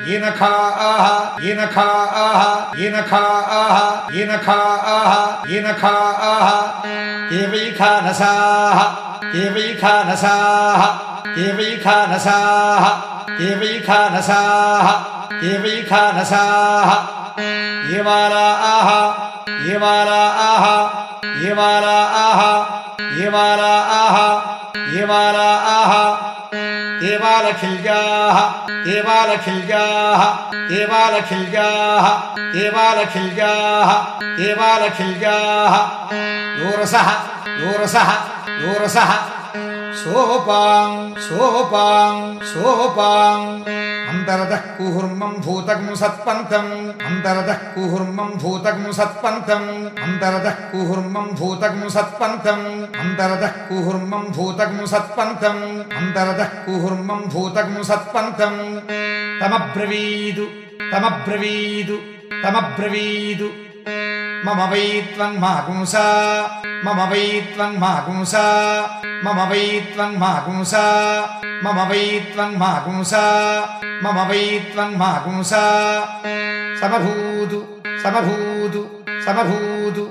येनखाः येनखाः येनखाः येनखाः येनखाः केवैखानसाः केवैखानसाः केवैखानसाः केवैखानसाः केवैखानसाः येवालाः येवालाः येवालाः येवालाः येवालाः केवालखिल्याः केवालखिल्याः केवालखिल्याः केवालखिल्याः केवालखिल्याः योरसः योरसः योरसः सोपां सोपां सोपां अन्तरतः कुहुर्मं भूतग्ं सत्पन्तम् अन्तरतः कुहुर्मं भूतग्ं सत्पन्तम् अन्तरतः कुहुर्मं भूतग्ं सत्पन्तम् अन्तरतः कुहुर्मं भूतग्ं सत्पन्तम् अन्तरतः कुहुर्मं भूतग्ं सत्पन्तम् तमब्रवीदु तमब्रवीदु तमब्रवीदु मम वै त्वं मागुंसा मम वै त्वं मागुंसा मम वै त्वं मागुंसा मम वै त्वं मागुंसा मम वै त्वं मागुंसा समभूदु समभूदु समभूदु